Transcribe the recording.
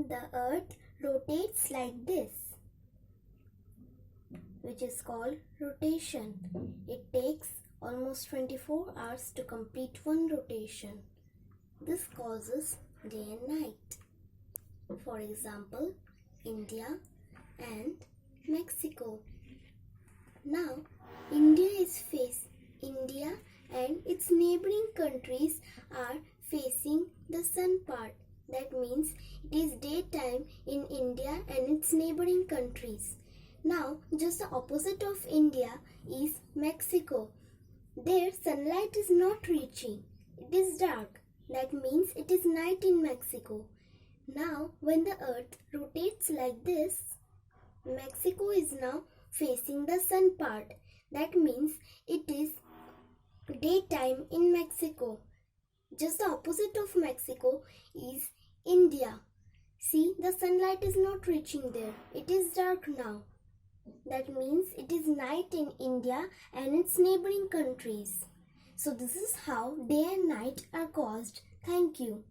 The earth rotates like this, which is called rotation. It takes almost 24 hours to complete one rotation. This causes day and night. For example, India and Mexico. Now, India and its neighboring countries are facing the sun part. That means it is daytime in India and its neighboring countries. Now, just the opposite of India is Mexico. There, sunlight is not reaching. It is dark. That means it is night in Mexico. Now, when the earth rotates like this, Mexico is now facing the sun part. That means it is daytime in Mexico. Just the opposite of Mexico is India. See, the sunlight is not reaching there. It is dark now. That means it is night in India and its neighboring countries. So this is how day and night are caused. Thank you.